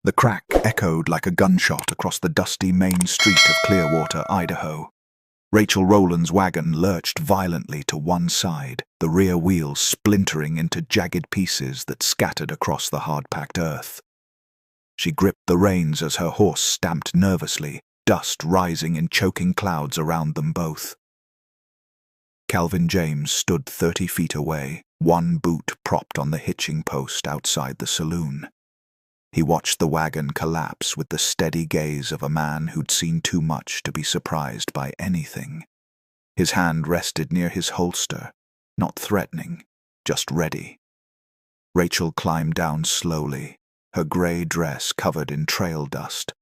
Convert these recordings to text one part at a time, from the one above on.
The crack echoed like a gunshot across the dusty main street of Clearwater, Idaho. Rachel Rowland's wagon lurched violently to one side, the rear wheels splintering into jagged pieces that scattered across the hard-packed earth. She gripped the reins as her horse stamped nervously, dust rising in choking clouds around them both. Calvin James stood 30 feet away, one boot propped on the hitching post outside the saloon. He watched the wagon collapse with the steady gaze of a man who'd seen too much to be surprised by anything. His hand rested near his holster, not threatening, just ready. Rachel climbed down slowly, her gray dress covered in trail dust,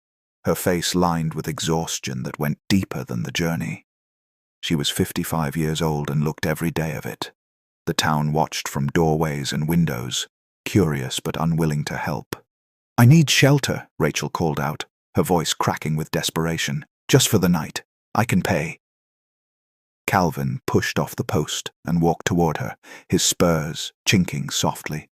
her face lined with exhaustion that went deeper than the journey. She was 55 years old and looked every day of it. The town watched from doorways and windows, curious but unwilling to help. "I need shelter," Rachel called out, her voice cracking with desperation. "Just for the night. I can pay." Calvin pushed off the post and walked toward her, his spurs chinking softly.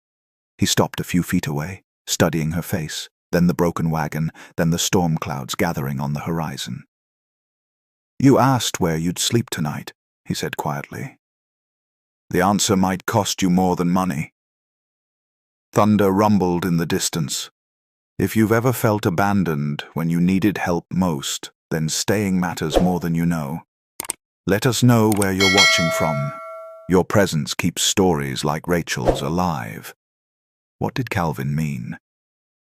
He stopped a few feet away, studying her face, then the broken wagon, then the storm clouds gathering on the horizon. "You asked where you'd sleep tonight," he said quietly. "The answer might cost you more than money." Thunder rumbled in the distance. If you've ever felt abandoned when you needed help most, then staying matters more than you know. Let us know where you're watching from. Your presence keeps stories like Rachel's alive. What did Calvin mean?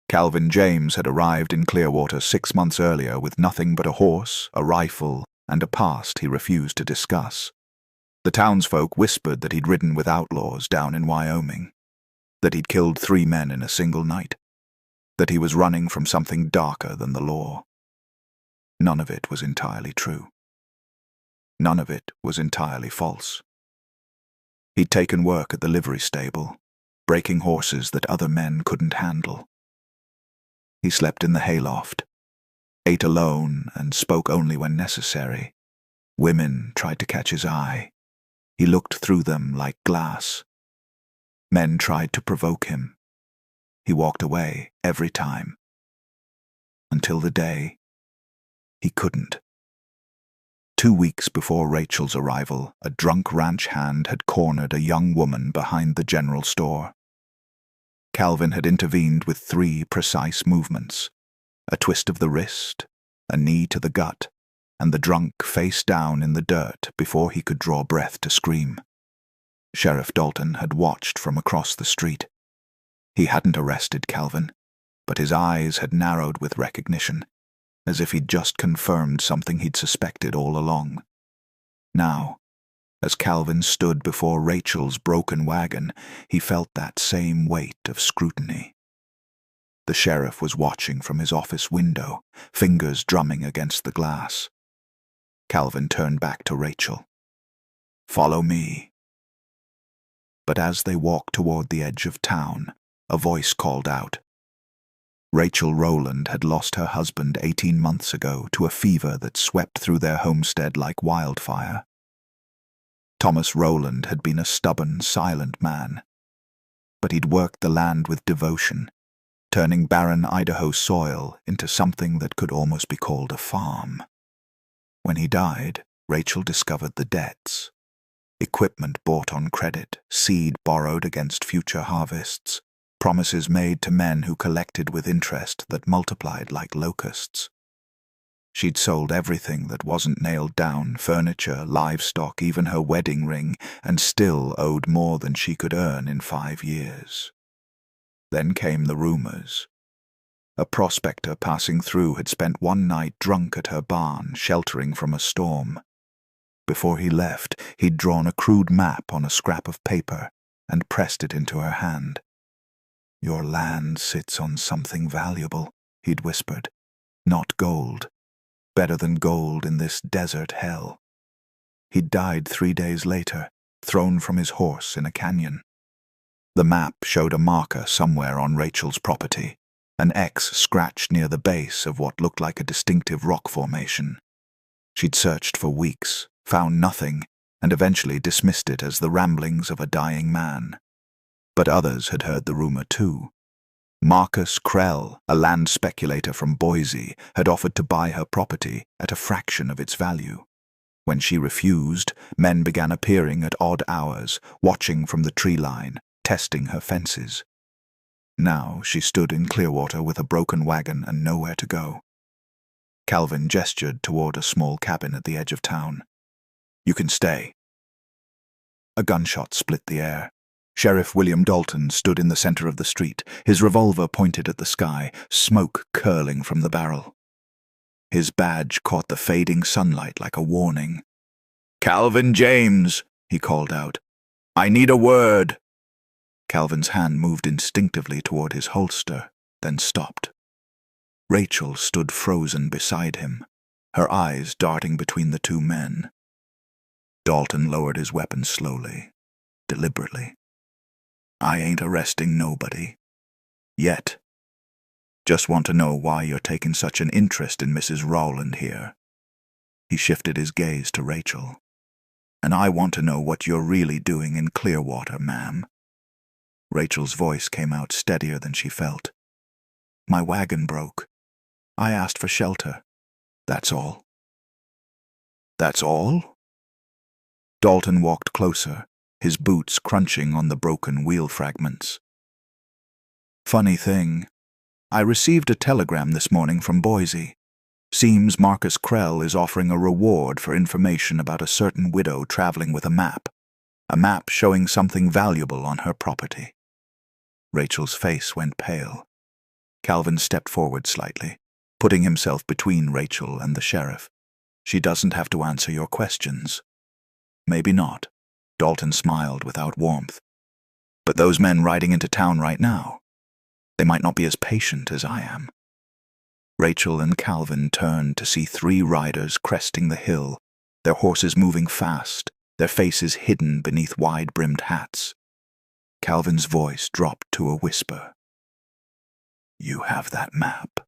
Calvin James had arrived in Clearwater 6 months earlier with nothing but a horse, a rifle, and a past he refused to discuss. The townsfolk whispered that he'd ridden with outlaws down in Wyoming, that he'd killed 3 men in a single night, that he was running from something darker than the law. None of it was entirely true. None of it was entirely false. He'd taken work at the livery stable, breaking horses that other men couldn't handle. He slept in the hayloft, ate alone and spoke only when necessary. Women tried to catch his eye. He looked through them like glass. Men tried to provoke him. He walked away every time. Until the day he couldn't. 2 weeks before Rachel's arrival, a drunk ranch hand had cornered a young woman behind the general store. Calvin had intervened with 3 precise movements: a twist of the wrist, a knee to the gut, and the drunk face down in the dirt before he could draw breath to scream. Sheriff Dalton had watched from across the street. He hadn't arrested Calvin, but his eyes had narrowed with recognition, as if he'd just confirmed something he'd suspected all along. Now, as Calvin stood before Rachel's broken wagon, he felt that same weight of scrutiny. The sheriff was watching from his office window, fingers drumming against the glass. Calvin turned back to Rachel. "Follow me." But as they walked toward the edge of town, a voice called out. Rachel Rowland had lost her husband 18 months ago to a fever that swept through their homestead like wildfire. Thomas Rowland had been a stubborn, silent man, but he'd worked the land with devotion, turning barren Idaho soil into something that could almost be called a farm. When he died, Rachel discovered the debts. Equipment bought on credit, seed borrowed against future harvests, promises made to men who collected with interest that multiplied like locusts. She'd sold everything that wasn't nailed down, furniture, livestock, even her wedding ring, and still owed more than she could earn in 5 years. Then came the rumors. A prospector passing through had spent one night drunk at her barn, sheltering from a storm. Before he left, he'd drawn a crude map on a scrap of paper and pressed it into her hand. "Your land sits on something valuable," he'd whispered. "Not gold. Better than gold in this desert hell." He'd died 3 days later, thrown from his horse in a canyon. The map showed a marker somewhere on Rachel's property, an X scratched near the base of what looked like a distinctive rock formation. She'd searched for weeks, found nothing, and eventually dismissed it as the ramblings of a dying man. But others had heard the rumor too. Marcus Krell, a land speculator from Boise, had offered to buy her property at a fraction of its value. When she refused, men began appearing at odd hours, watching from the tree line, testing her fences. Now she stood in Clearwater with a broken wagon and nowhere to go. Calvin gestured toward a small cabin at the edge of town. "You can stay." A gunshot split the air. Sheriff William Dalton stood in the center of the street, his revolver pointed at the sky, smoke curling from the barrel. His badge caught the fading sunlight like a warning. "Calvin James," he called out. "I need a word." Calvin's hand moved instinctively toward his holster, then stopped. Rachel stood frozen beside him, her eyes darting between the two men. Dalton lowered his weapon slowly, deliberately. "I ain't arresting nobody. Yet. Just want to know why you're taking such an interest in Mrs. Rowland here." He shifted his gaze to Rachel. "And I want to know what you're really doing in Clearwater, ma'am." Rachel's voice came out steadier than she felt. "My wagon broke. I asked for shelter. That's all." "That's all?" Dalton walked closer, his boots crunching on the broken wheel fragments. "Funny thing. I received a telegram this morning from Boise. Seems Marcus Krell is offering a reward for information about a certain widow traveling with a map showing something valuable on her property." Rachel's face went pale. Calvin stepped forward slightly, putting himself between Rachel and the sheriff. "She doesn't have to answer your questions." "Maybe not." Dalton smiled without warmth. "But those men riding into town right now, they might not be as patient as I am." Rachel and Calvin turned to see 3 riders cresting the hill, their horses moving fast, their faces hidden beneath wide-brimmed hats. Calvin's voice dropped to a whisper. "You have that map."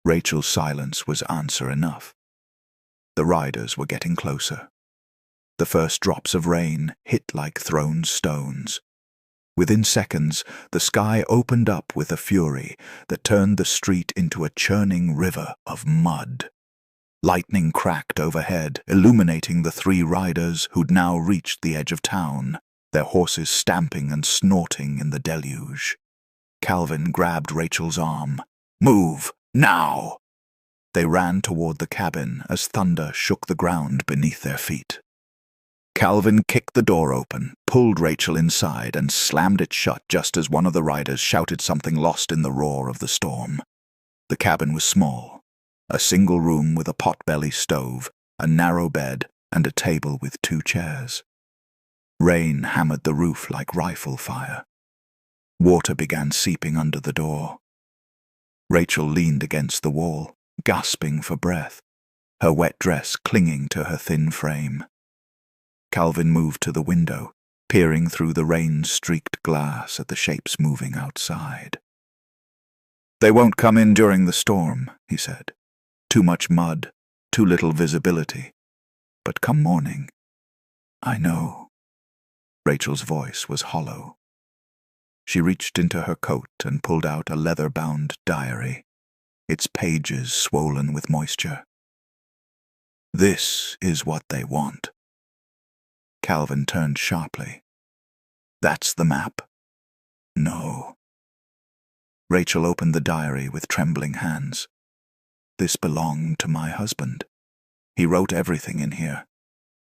Rachel's silence was answer enough. The riders were getting closer. The first drops of rain hit like thrown stones. Within seconds, the sky opened up with a fury that turned the street into a churning river of mud. Lightning cracked overhead, illuminating the 3 riders who'd now reached the edge of town, their horses stamping and snorting in the deluge. Calvin grabbed Rachel's arm. "Move! Now!" They ran toward the cabin as thunder shook the ground beneath their feet. Calvin kicked the door open, pulled Rachel inside, and slammed it shut just as one of the riders shouted something lost in the roar of the storm. The cabin was small, a single room with a potbelly stove, a narrow bed, and a table with 2 chairs. Rain hammered the roof like rifle fire. Water began seeping under the door. Rachel leaned against the wall, gasping for breath, her wet dress clinging to her thin frame. Calvin moved to the window, peering through the rain-streaked glass at the shapes moving outside. "They won't come in during the storm," he said. "Too much mud, too little visibility. But come morning." "I know." Rachel's voice was hollow. She reached into her coat and pulled out a leather-bound diary, its pages swollen with moisture. "This is what they want." Calvin turned sharply. "That's the map?" "No." Rachel opened the diary with trembling hands. "This belonged to my husband. He wrote everything in here.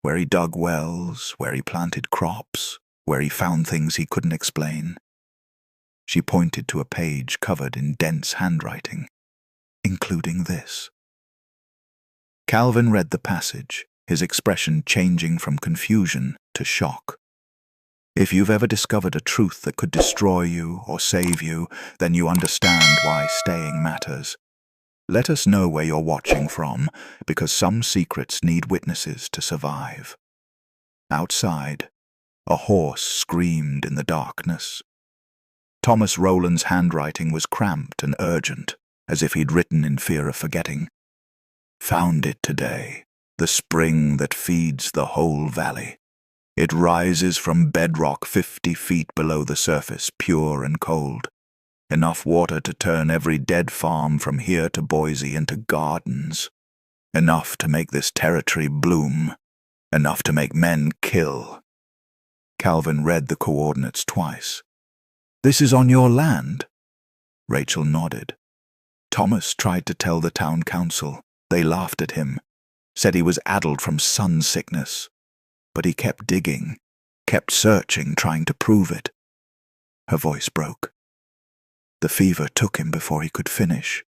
Where he dug wells, where he planted crops, where he found things he couldn't explain." She pointed to a page covered in dense handwriting, including this. Calvin read the passage, his expression changing from confusion to shock. "If you've ever discovered a truth that could destroy you or save you, then you understand why staying matters. Let us know where you're watching from, because some secrets need witnesses to survive." Outside, a horse screamed in the darkness. Thomas Rowland's handwriting was cramped and urgent, as if he'd written in fear of forgetting. "Found it today. The spring that feeds the whole valley. It rises from bedrock 50 feet below the surface, pure and cold. Enough water to turn every dead farm from here to Boise into gardens. Enough to make this territory bloom. Enough to make men kill. Calvin read the coordinates twice. This is on your land? Rachel nodded. Thomas tried to tell the town council. They laughed at him, said he was addled from sun sickness. But he kept digging, kept searching, trying to prove it. Her voice broke. The fever took him before he could finish.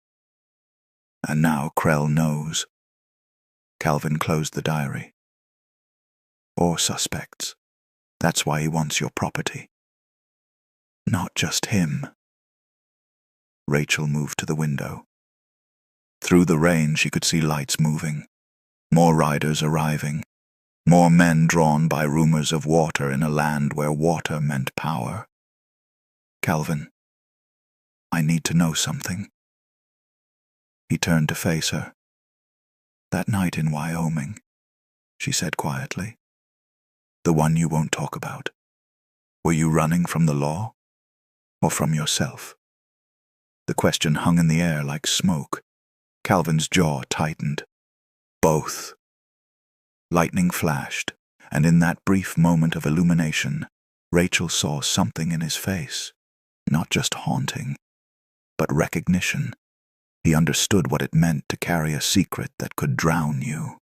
And now Krell knows. Calvin closed the diary. Or suspects. That's why he wants your property. Not just him. Rachel moved to the window. Through the rain she could see lights moving. More riders arriving. More men drawn by rumors of water in a land where water meant power. Calvin, I need to know something. He turned to face her. That night in Wyoming, she said quietly. The one you won't talk about. Were you running from the law? Or from yourself? The question hung in the air like smoke. Calvin's jaw tightened. Both. Lightning flashed, and in that brief moment of illumination, Rachel saw something in his face. Not just haunting, but recognition. He understood what it meant to carry a secret that could drown you.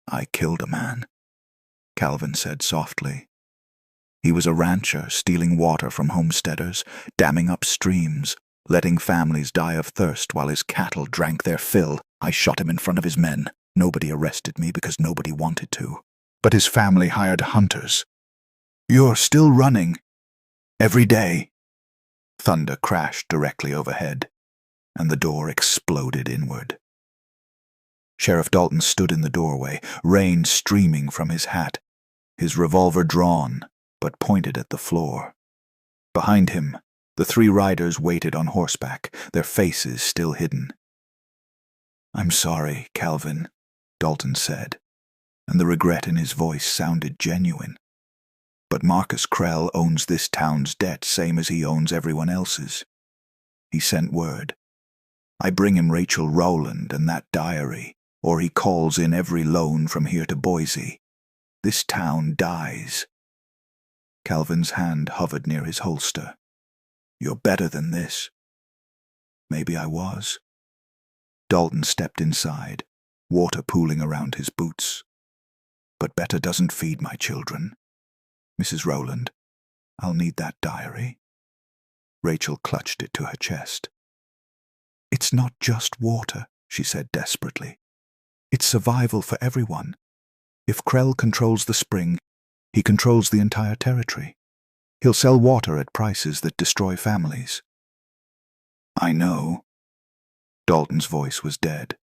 I killed a man, Calvin said softly. He was a rancher stealing water from homesteaders, damming up streams, letting families die of thirst while his cattle drank their fill. I shot him in front of his men. Nobody arrested me because nobody wanted to. But his family hired hunters. You're still running. Every day. Thunder crashed directly overhead, and the door exploded inward. Sheriff Dalton stood in the doorway, rain streaming from his hat, his revolver drawn, but pointed at the floor. Behind him, the three riders waited on horseback, their faces still hidden. I'm sorry, Calvin, Dalton said, and the regret in his voice sounded genuine. But Marcus Krell owns this town's debt same as he owns everyone else's. He sent word. I bring him Rachel Rowland and that diary, or he calls in every loan from here to Boise. This town dies. Calvin's hand hovered near his holster. You're better than this. Maybe I was. Dalton stepped inside, water pooling around his boots. But better doesn't feed my children. Mrs. Rowland, I'll need that diary. Rachel clutched it to her chest. It's not just water, she said desperately. It's survival for everyone. If Krell controls the spring, he controls the entire territory. He'll sell water at prices that destroy families. I know. Dalton's voice was dead.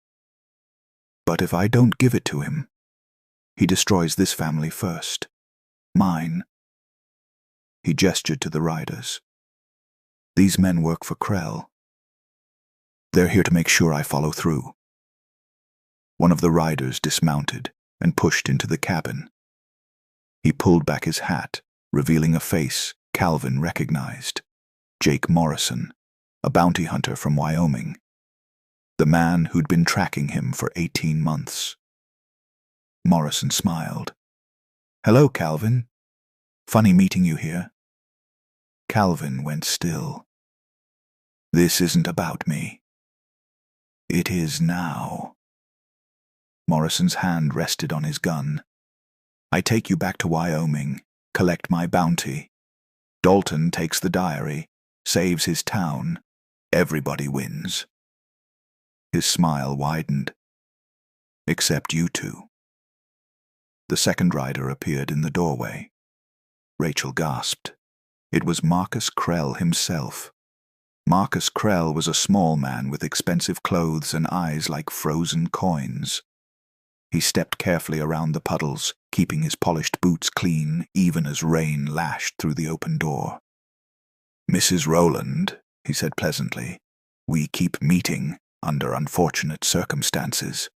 But if I don't give it to him, he destroys this family first. Mine. He gestured to the riders. These men work for Krell. They're here to make sure I follow through. One of the riders dismounted and pushed into the cabin. He pulled back his hat, revealing a face Calvin recognized. Jake Morrison, a bounty hunter from Wyoming. The man who'd been tracking him for 18 months. Morrison smiled. Hello, Calvin. Funny meeting you here. Calvin went still. This isn't about me. It is now. Morrison's hand rested on his gun. I take you back to Wyoming, collect my bounty. Dalton takes the diary, saves his town. Everybody wins. His smile widened. Except you two. The second rider appeared in the doorway. Rachel gasped. It was Marcus Krell himself. Marcus Krell was a small man with expensive clothes and eyes like frozen coins. He stepped carefully around the puddles, keeping his polished boots clean even as rain lashed through the open door. Mrs. Rowland, he said pleasantly, we keep meeting under unfortunate circumstances.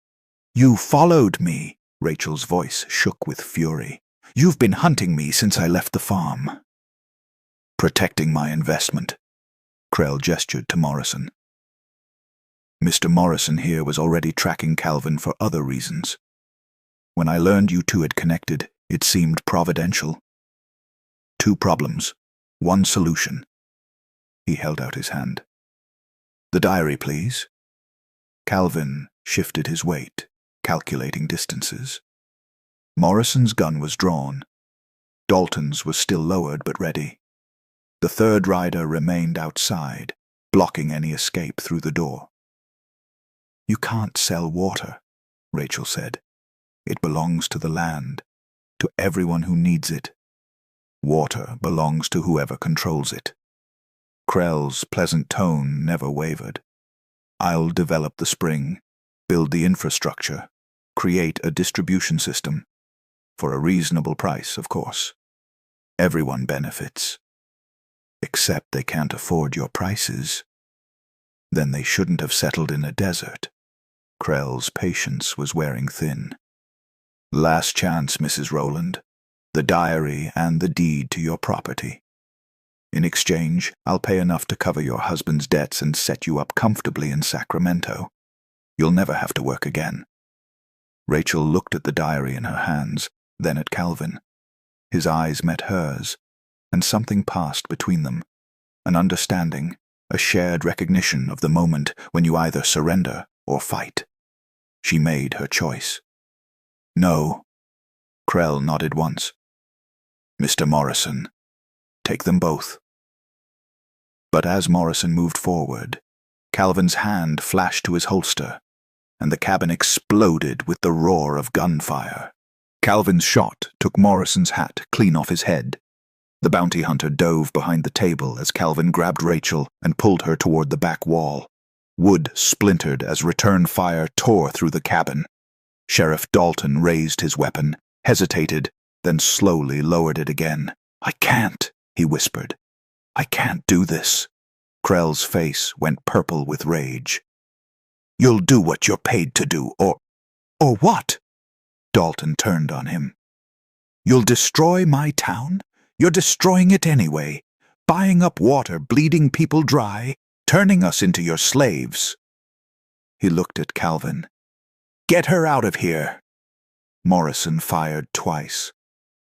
You followed me, Rachel's voice shook with fury. You've been hunting me since I left the farm. Protecting my investment. Krell gestured to Morrison. Mr. Morrison here was already tracking Calvin for other reasons. When I learned you two had connected, it seemed providential. 2 problems, 1 solution. He held out his hand. The diary, please. Calvin shifted his weight, calculating distances. Morrison's gun was drawn. Dalton's was still lowered but ready. The third rider remained outside, blocking any escape through the door. You can't sell water, Rachel said. It belongs to the land, to everyone who needs it. Water belongs to whoever controls it. Krell's pleasant tone never wavered. I'll develop the spring, build the infrastructure, create a distribution system. For a reasonable price, of course. Everyone benefits. Except they can't afford your prices. Then they shouldn't have settled in a desert. Krell's patience was wearing thin. Last chance, Mrs. Rowland. The diary and the deed to your property. In exchange, I'll pay enough to cover your husband's debts and set you up comfortably in Sacramento. You'll never have to work again. Rachel looked at the diary in her hands, then at Calvin. His eyes met hers, and something passed between them, an understanding, a shared recognition of the moment when you either surrender or fight. She made her choice. No. Krell nodded once. Mr. Morrison, take them both. But as Morrison moved forward, Calvin's hand flashed to his holster, and the cabin exploded with the roar of gunfire. Calvin's shot took Morrison's hat clean off his head. The bounty hunter dove behind the table as Calvin grabbed Rachel and pulled her toward the back wall. Wood splintered as return fire tore through the cabin. Sheriff Dalton raised his weapon, hesitated, then slowly lowered it again. I can't, he whispered. I can't do this. Krell's face went purple with rage. You'll do what you're paid to do, or what? Dalton turned on him. You'll destroy my town? You're destroying it anyway, buying up water, bleeding people dry, turning us into your slaves. He looked at Calvin. Get her out of here. Morrison fired twice.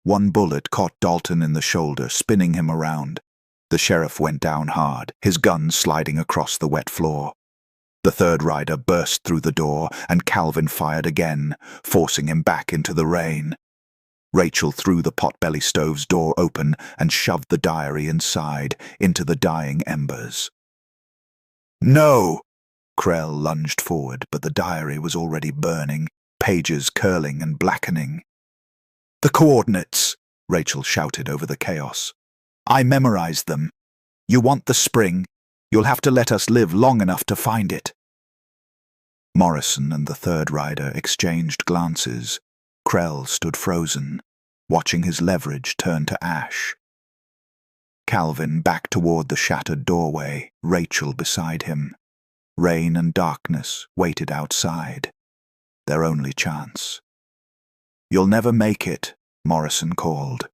One bullet caught Dalton in the shoulder, spinning him around. The sheriff went down hard, his gun sliding across the wet floor. The third rider burst through the door, and Calvin fired again, forcing him back into the rain. Rachel threw the potbelly stove's door open and shoved the diary inside, into the dying embers. No! Krell lunged forward, but the diary was already burning, pages curling and blackening. The coordinates, Rachel shouted over the chaos. I memorized them. You want the spring? You'll have to let us live long enough to find it. Morrison and the third rider exchanged glances. Krell stood frozen, watching his leverage turn to ash. Calvin backed toward the shattered doorway, Rachel beside him. Rain and darkness waited outside. Their only chance. You'll never make it, Morrison called.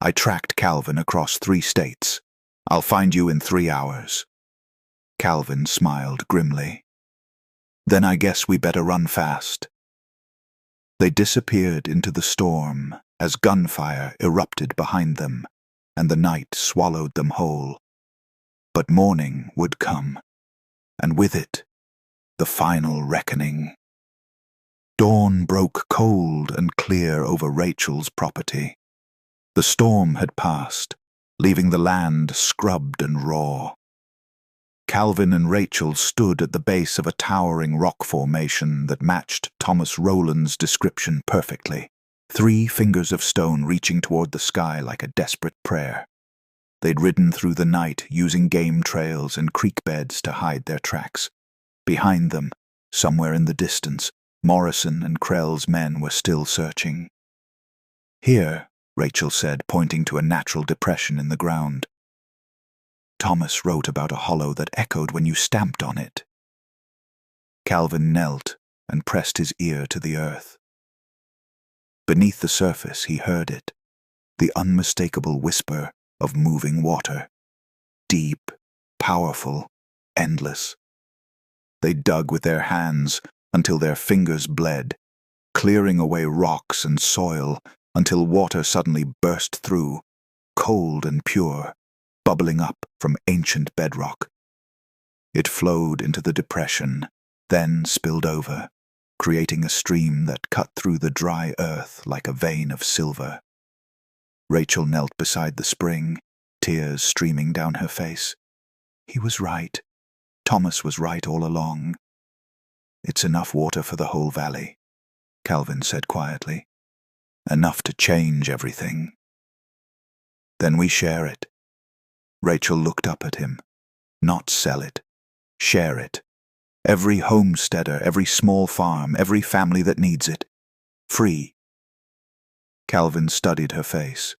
I tracked Calvin across 3 states. I'll find you in 3 hours. Calvin smiled grimly. Then I guess we better run fast. They disappeared into the storm as gunfire erupted behind them, and the night swallowed them whole. But morning would come, and with it, the final reckoning. Dawn broke cold and clear over Rachel's property. The storm had passed, leaving the land scrubbed and raw. Calvin and Rachel stood at the base of a towering rock formation that matched Thomas Rowland's description perfectly, 3 fingers of stone reaching toward the sky like a desperate prayer. They'd ridden through the night using game trails and creek beds to hide their tracks. Behind them, somewhere in the distance, Morrison and Krell's men were still searching. Here, Rachel said, pointing to a natural depression in the ground. Thomas wrote about a hollow that echoed when you stamped on it. Calvin knelt and pressed his ear to the earth. Beneath the surface he heard it, the unmistakable whisper of moving water. Deep, powerful, endless. They dug with their hands until their fingers bled, clearing away rocks and soil until water suddenly burst through, cold and pure, bubbling up from ancient bedrock. It flowed into the depression, then spilled over, creating a stream that cut through the dry earth like a vein of silver. Rachel knelt beside the spring, tears streaming down her face. He was right. Thomas was right all along. "It's enough water for the whole valley," Calvin said quietly. "Enough to change everything." "Then we share it." Rachel looked up at him. "Not sell it. Share it. Every homesteader, every small farm, every family that needs it. Free." Calvin studied her face.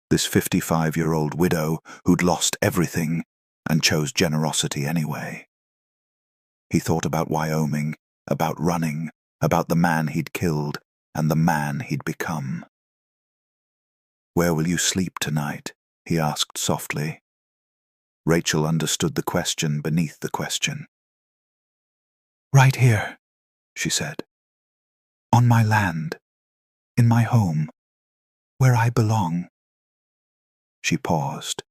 This 55-year-old widow who'd lost everything and chose generosity anyway. He thought about Wyoming, about running, about the man he'd killed and the man he'd become. "Where will you sleep tonight?" he asked softly. Rachel understood the question beneath the question. "Right here," she said. "On my land, in my home, where I belong." She paused.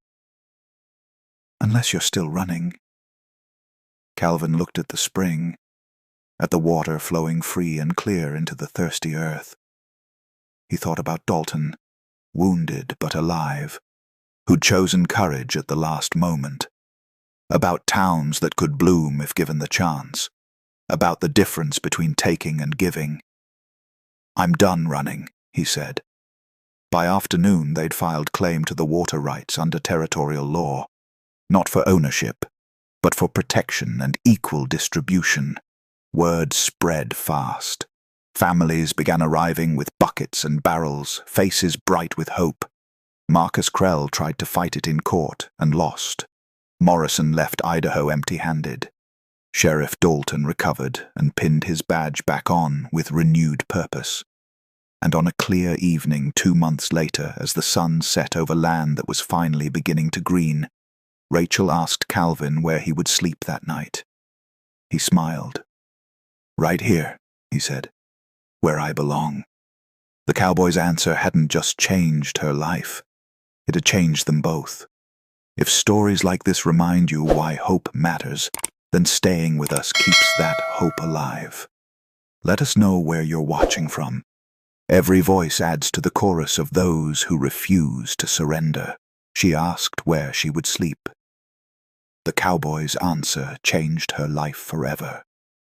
"Unless you're still running." Calvin looked at the spring, at the water flowing free and clear into the thirsty earth. He thought about Dalton, wounded but alive, who'd chosen courage at the last moment, about towns that could bloom if given the chance, about the difference between taking and giving. "I'm done running," he said. By afternoon they'd filed claim to the water rights under territorial law, not for ownership, but for protection and equal distribution. Word spread fast. Families began arriving with buckets and barrels, faces bright with hope. Marcus Krell tried to fight it in court and lost. Morrison left Idaho empty-handed. Sheriff Dalton recovered and pinned his badge back on with renewed purpose. And on a clear evening 2 months later, as the sun set over land that was finally beginning to green, Rachel asked Calvin where he would sleep that night. He smiled. "Right here," he said, "where I belong." The cowboy's answer hadn't just changed her life. It had changed them both. If stories like this remind you why hope matters, then staying with us keeps that hope alive. Let us know where you're watching from. Every voice adds to the chorus of those who refuse to surrender. She asked where she would sleep. The cowboy's answer changed her life forever.